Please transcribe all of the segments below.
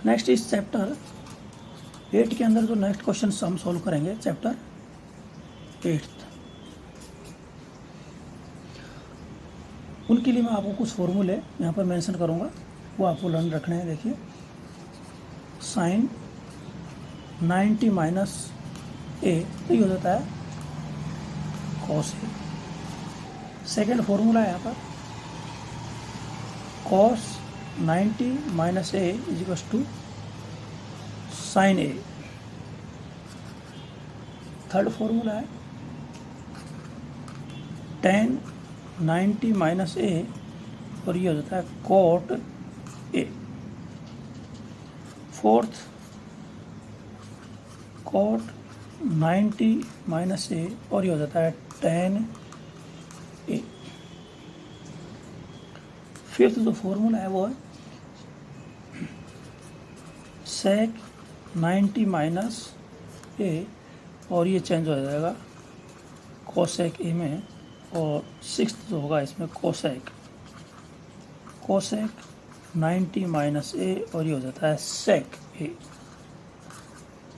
Next इस chapter 8 के अंदर जो नेक्स्ट क्वेश्चन हम सॉल्व करेंगे चैप्टर 8, उनके लिए मैं आपको कुछ फॉर्मूले यहाँ पर मेंशन करूँगा, वो आपको लर्न रखने हैं। देखिए साइन 90 माइनस ए तो ये हो जाता है कॉस ए। सेकेंड फॉर्मूला है यहाँ पर cos 90 minus A is equals to sine A. Third formula है टेन 90 माइनस ए और ये हो जाता है cot A. Fourth cot 90 minus A और ये हो जाता है टेन ए। फिफ्थ जो फॉर्मूला है वो है सेक 90 माइनस ए और ये चेंज हो जाएगा कोसेक ए में। और सिक्स्थ जो होगा इसमें कोसेक 90 माइनस ए और ये हो जाता है सेक ए।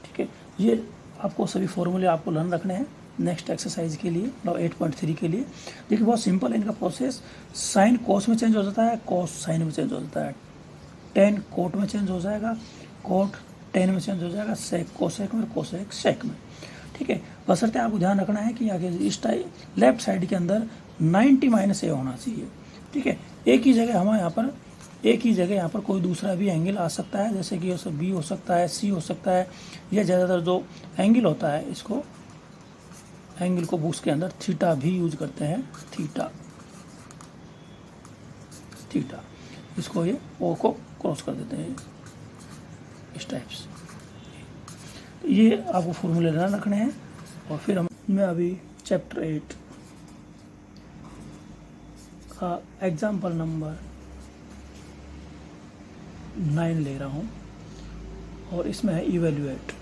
ठीक है, ये आपको सभी फॉर्मूले आपको लर्न रखने हैं नेक्स्ट एक्सरसाइज के लिए, 8.3 के लिए। देखिए बहुत सिंपल है इनका प्रोसेस। साइन कोस में चेंज हो जाता है, कोस साइन में चेंज हो जाता है, टेन कोट में चेंज हो जाएगा, कोट टेन में चेंज हो जाएगा, सेक कोसेक में, कोसेक सेक में। ठीक है, बशर्ते आपको ध्यान रखना है कि आगे इस टाइप लेफ्ट साइड के अंदर 90 माइनस ए होना चाहिए। ठीक है, एक ही जगह हमारे यहाँ पर कोई दूसरा भी एंगल आ सकता है, जैसे कि बी हो सकता है, सी हो सकता है, या ज़्यादातर जो एंगल होता है इसको एंगल को बुक्स के अंदर थीटा भी यूज करते हैं। थीटा इसको ये ओ को क्रॉस कर देते हैं इस टाइप से। ये आपको फॉर्मूले ध्यान रखने हैं। और फिर मैं अभी चैप्टर 8 का एग्जाम्पल नंबर 9 ले रहा हूँ और इसमें है इवेल्युएट।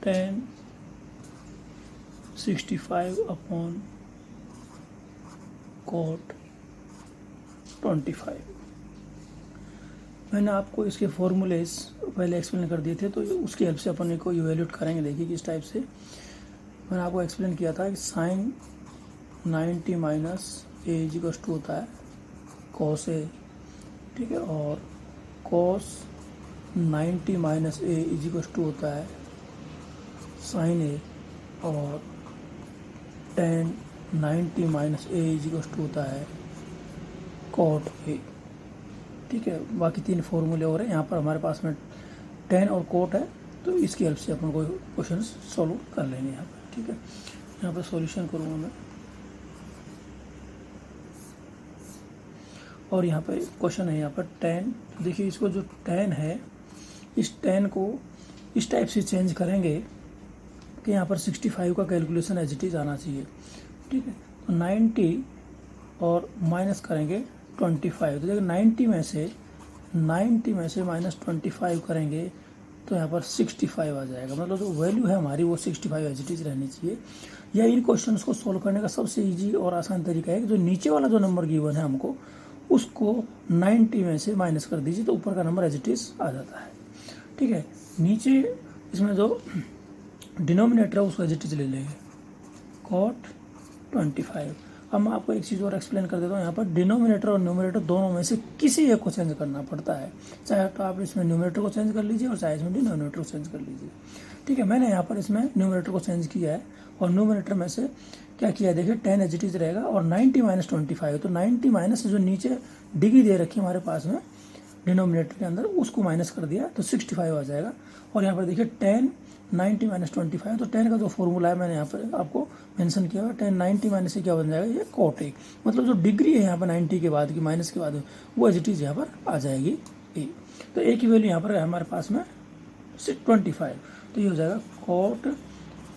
tan 65 upon cot 25। मैंने आपको इसके फॉर्मूलेज पहले एक्सप्लेन कर दिए थे, तो उसकी हेल्प से अपन को इवेल्यूएट करेंगे। देखिए किस टाइप से मैंने आपको एक्सप्लेन किया था कि sine 90 minus A is equal to होता है कॉस ए। ठीक है, और cos 90 minus A is equal to होता है साइन ए, और tan 90 minus A is equal to होता है कॉट ए। ठीक है, बाकी तीन फॉर्मूले और हैं। यहाँ पर हमारे पास में टेन और कोट है, तो इसकी हेल्प से अपन को क्वेश्चन सॉल्व कर लेंगे यहाँ पर। ठीक है, यहाँ पर सॉल्यूशन करूँगा मैं। और यहाँ पर क्वेश्चन है, यहाँ पर टेन, देखिए इसको जो टेन है इस टेन को इस टाइप से चेंज करेंगे कि यहाँ पर 65 का कैलकुलेशन एज इट इज आना चाहिए। ठीक है, तो 90 और माइनस करेंगे 25। तो देखिए 90 में से माइनस 25 करेंगे तो यहाँ पर 65 आ जाएगा। मतलब जो वैल्यू है हमारी वो 65 एज इट इज रहनी चाहिए। या इन क्वेश्चंस को सॉल्व करने का सबसे इजी और आसान तरीका है कि जो नीचे वाला जो नंबर गिवन है हमको उसको 90 में से माइनस कर दीजिए तो ऊपर का नंबर एज इट इज आ जाता है। ठीक है, नीचे इसमें जो डिनोमिनेटर है उसको एज इट इज ले लेंगे कॉट 25। अब मैं आपको एक चीज़ और एक्सप्लेन कर देता हूँ। यहाँ पर डिनोमिनेटर और न्यूमरेटर दोनों में से किसी एक को चेंज करना पड़ता है। चाहे तो आप इसमें न्यूमरेटर को चेंज कर लीजिए और चाहे इसमें डिनोमिनेटर को चेंज कर लीजिए। ठीक है, मैंने यहाँ पर इसमें न्यूमरेटर को चेंज किया है और न्यूमरेटर में से क्या किया है, देखिए 10 एज इट इज रहेगा और 90 माइनस 25। तो 90 माइनस जो नीचे डिग्री दे रखी है हमारे पास में डिनोमिनेटर के अंदर उसको माइनस कर दिया तो 65 आ जाएगा। और यहाँ पर देखिए 10 90 माइनस 25, तो 10 का जो फॉर्मूला है मैंने यहाँ पर आपको मेंशन किया हुआ। 10 90 माइनस से क्या बन जाएगा, ये कॉट ए। मतलब जो डिग्री है यहाँ पर 90 के बाद की माइनस के बाद वो एज इट इज यहाँ पर आ जाएगी ए। तो ए की वैल्यू यहाँ पर है हमारे पास में 25, तो ये हो जाएगा कॉट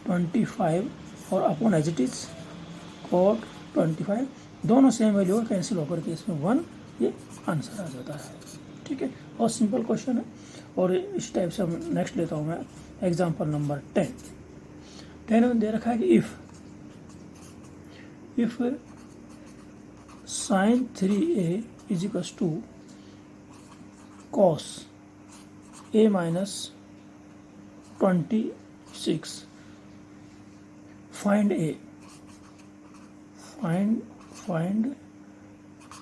25 और upon as it is cot 25। दोनों सेम वैल्यू है, कैंसिल होकर के इसमें 1 ये आंसर आ जाता है। ठीक है, और सिंपल क्वेश्चन है। और इस टाइप से हम नेक्स्ट लेता हूँ मैं एग्जाम्पल नंबर 10 में दे रखा है कि if if sine 3a is equal to cos a minus 26, find A, find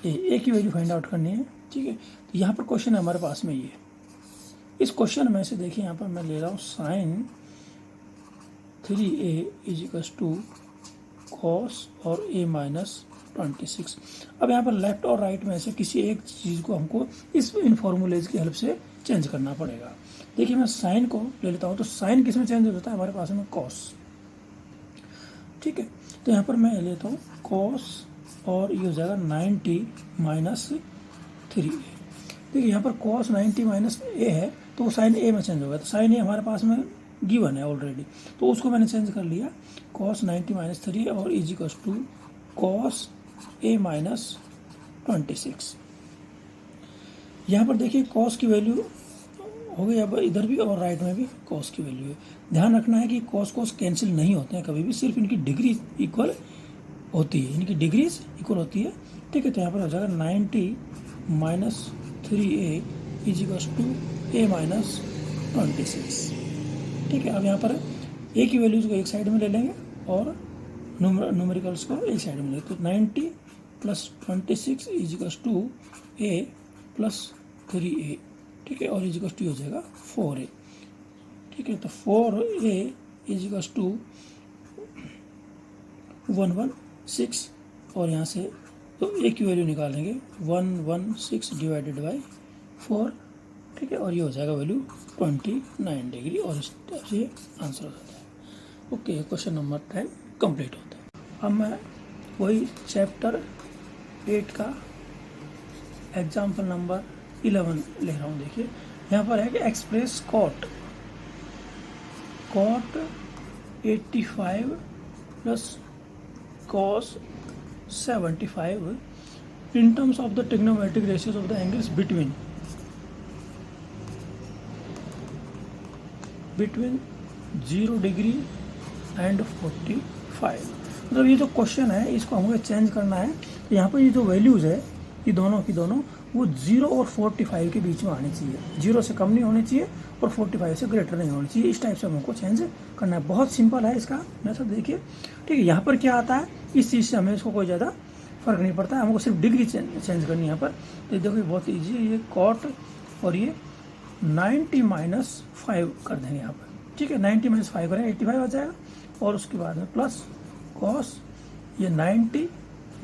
A की वैल्यू फाइंड आउट करनी है। ठीक है, तो यहाँ पर क्वेश्चन है हमारे पास में ये, इस क्वेश्चन में से देखिए यहाँ पर मैं ले रहा हूँ sine 3a is equal to cos और a माइनस 26। अब यहाँ पर लेफ्ट और राइट में से किसी एक चीज़ को हमको इन फॉर्मूलेज की हेल्प से चेंज करना पड़ेगा। देखिए मैं साइन को ले लेता हूँ, तो साइन किस में चेंज हो जाता है, हमारे पास में कॉस। ठीक है, तो यहाँ पर मैं लेता हूँ कॉस और ये हो जाएगा 90 माइनस 3a। देखिए यहाँ पर कॉस 90 माइनस a है, तो वो साइन a में चेंज होगा। तो साइन a हमारे पास में गिवन है ऑलरेडी, तो उसको मैंने चेंज कर लिया, कॉस 90 माइनस 3 और is equal to cos a minus 26। यहाँ पर देखिए कॉस की वैल्यू हो गई, अब इधर भी और राइट में भी कॉस की वैल्यू है। ध्यान रखना है कि कॉस कैंसिल नहीं होते हैं कभी भी, सिर्फ इनकी डिग्री इक्वल होती है, इनकी डिग्रीज इक्वल होती है। ठीक है, तो यहाँ पर हो जाएगा 90 minus 3a is equal to a minus 26। ठीक है, अब यहाँ पर a की वैल्यूज को एक साइड में ले लेंगे और न्यूमेरिकल्स को एक साइड में ले, तो 90 plus 26 is equal to a plus 3a। ठीक है, और इज इक्वल टू हो जाएगा 4a। ठीक है, तो 4a इज इक्वल टू 116, और यहाँ से तो a की वैल्यू निकालेंगे 116 डिवाइडेड बाई 4। ठीक है, और ये हो जाएगा वैल्यू 29 डिग्री, और इस टाइप से आंसर हो जाता है। ओके, क्वेश्चन नंबर 10 कंप्लीट होता है। अब मैं वही चैप्टर 8 का एग्जाम्पल नंबर 11 ले रहा हूँ। देखिए यहाँ पर है कि express cot 85 plus cos 75 in terms of the trigonometric ratios of the angles between 0 degree and 45। मतलब ये जो क्वेश्चन है इसको हमें चेंज करना है। तो यहाँ पर ये जो वैल्यूज़ है ये दोनों की दोनों वो 0 और 45 के बीच में आनी चाहिए, 0 से कम नहीं होनी चाहिए और 45 से ग्रेटर नहीं होनी चाहिए। इस टाइप से हमको चेंज करना है। बहुत सिंपल है इसका मेथड। देखिए ठीक है, यहाँ पर क्या आता है, इस चीज़ से हमें इसको कोई ज़्यादा फर्क नहीं पड़ता है, हमको सिर्फ डिग्री चेंज करनी है यहाँ पर। तो देखो बहुत ईजी है, ये कॉट और ये 90 माइनस 5 कर देंगे यहाँ पर। ठीक है, 90 माइनस 5 करें 85 आ जाएगा, और उसके बाद में प्लस कॉस ये 90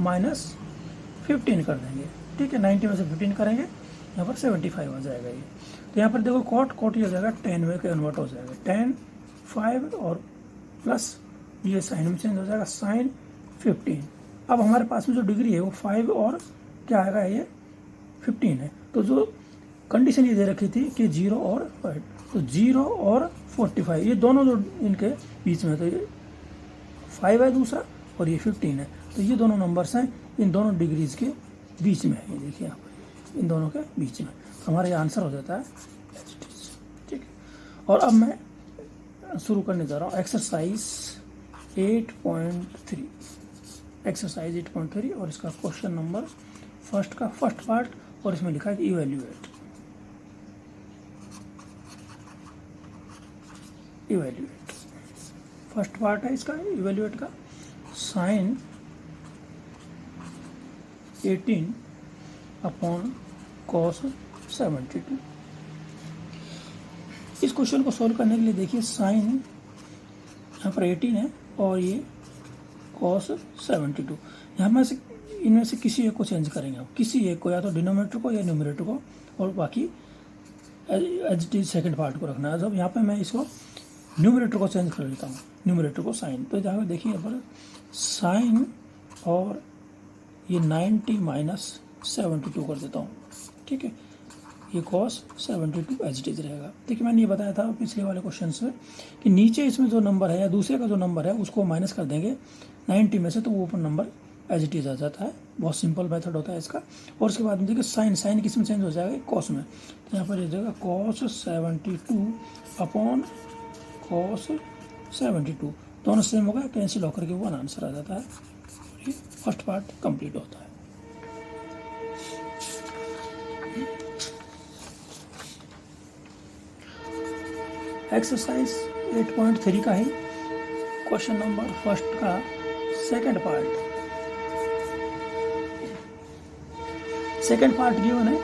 माइनस 15 कर देंगे। ठीक है, 90 में से 15 करेंगे, यहाँ पर 75 आ जाएगा ये। तो यहाँ पर देखो कॉट ये हो जाएगा 10 में कन्वर्ट हो जाएगा, 10 5 और प्लस ये साइन में चेंज हो जाएगा साइन 15। अब हमारे पास में जो डिग्री है वो 5 और क्या आएगा, ये 15 है। तो जो कंडीशन ये दे रखी थी कि 0 और 5, तो 0 और 45 ये दोनों जो इनके बीच में, तो ये 5 है दूसरा और ये 15 है, तो ये दोनों नंबर्स हैं इन दोनों डिग्रीज के बीच में है। ये देखिए यहाँ पर इन दोनों के बीच में, तो हमारा ये आंसर हो जाता है। ठीक है, और अब मैं शुरू करने जा रहा हूँ एक्सरसाइज 8.3। एक्सरसाइज 8.3 और इसका क्वेश्चन नंबर फर्स्ट का फर्स्ट पार्ट, और इसमें लिखा है इवैल्यूएट। फर्स्ट पार्ट है इसका इवैल्यूएट का, साइन 18 अपॉन कॉस 72। इस क्वेश्चन को सॉल्व करने के लिए देखिए साइन यहाँ पर 18 है और ये कॉस 72। यहाँ में से इनमें से किसी एक को चेंज करेंगे, किसी एक को, या तो डिनोमिनेटर को या न्यूमरेटर को, और बाकी as it is second part को रखना है। जब यहाँ पे मैं इसको न्यूमरेटर को चेंज कर लेता हूँ, न्यूमरेटर को साइन, तो जहाँ पे देखिए यहाँ पर साइन और ये 90 माइनस 72 कर देता हूँ। ठीक है, ये कॉस 72 एज इट इज रहेगा। देखिए मैंने ये बताया था पिछले वाले क्वेश्चन में कि नीचे इसमें जो नंबर है या दूसरे का जो नंबर है उसको माइनस कर देंगे 90 में से, तो वो ऊपर नंबर एज इट इज आ जाता है। बहुत सिंपल मेथड होता है इसका। और उसके बाद में देखिए साइन किस में चेंज हो जाएगा, कॉस में। तो यहाँ पर हो जाएगा कॉस 72 अपॉन कॉस 72, दोनों सेम होगा, कैंसिल होकर के वन आंसर आ जाता है ये फर्स्ट पार्ट कंप्लीट होता है। एक्सरसाइज 8.3 का ही क्वेश्चन नंबर फर्स्ट का second part. Second part given है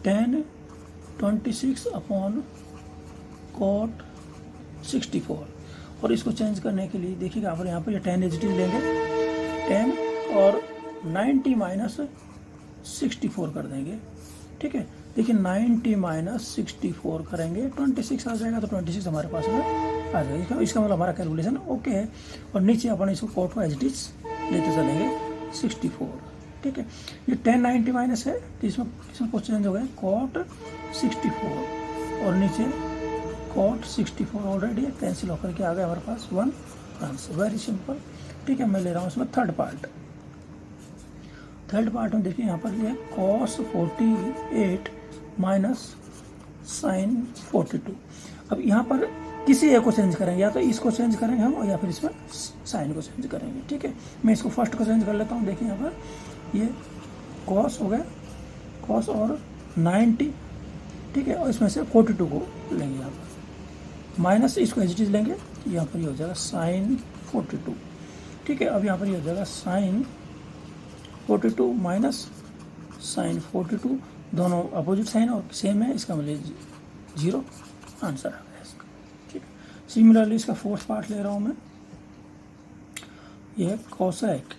tan 26 अपॉन cot 64, और इसको चेंज करने के लिए देखिएगा आप यहाँ पर ये tan एच लेंगे, tan और 90 माइनस 64 कर देंगे। ठीक है, देखिए 90 माइनस 64 करेंगे 26 आ जाएगा, तो 26 हमारे पास में आ जाएगा। इसका मतलब हमारा कैलकुलेशन ओके है। और नीचे अपन इसको कॉट को एज इट इज लेते चलेंगे 64। ठीक है, ये 10 90 माइनस है, तो इसमें कुछ चेंज हो गया कॉट 64 और नीचे कॉट 64 ऑलरेडी कैंसिल होकर के आ गया हमारे पास 1 आंसर। Very simple. ठीक है, मैं ले रहा हूँ इसमें थर्ड पार्ट। थर्ड पार्ट में देखिए यहाँ पर ये cos 48 माइनस साइन 42। अब यहाँ पर किसी एक को चेंज करेंगे, या तो इसको चेंज करेंगे हम, और या फिर इसमें साइन को चेंज करेंगे। ठीक है, मैं इसको फर्स्ट को चेंज कर लेता हूँ। देखिए यहाँ पर ये cos हो गया, cos और 90। ठीक है, और इसमें से 42 को लेंगे यहाँ पर, माइनस इसको एज इट इज लेंगे, यहाँ पर ये हो जाएगा साइन 42। ठीक है, अब यहाँ पर ये हो जाएगा साइन 42 माइनस साइन 42, दोनों अपोजिट साइन और सेम है, इसका मतलब 0 आंसर आ गया इसका। ठीक है, सिमिलरली इसका फोर्थ पार्ट ले रहा हूँ मैं। यह है कोसेक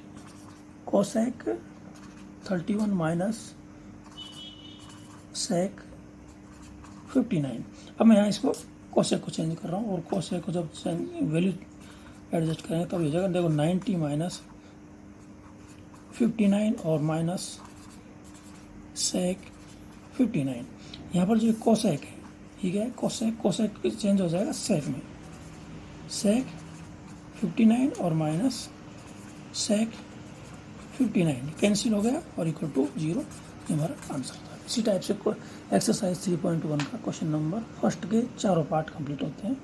31 माइनस सेक 59। अब मैं यहाँ इसको कोसेक को चेंज कर रहा हूँ, और कोसेक को जब वैल्यू एडजस्ट करेंगे तब ये जगह देखो 90 माइनस 59 और माइनस सेक 59। यहाँ पर जो कोसेक है, ठीक है, कोसेक चेंज हो जाएगा सेक में, सेक 59 और माइनस सेक 59 कैंसिल हो गया और इक्वल टू 0, ये हमारा आंसर था। इसी टाइप से एक्सरसाइज 3.1 का क्वेश्चन नंबर फर्स्ट के चारों पार्ट कंप्लीट होते हैं।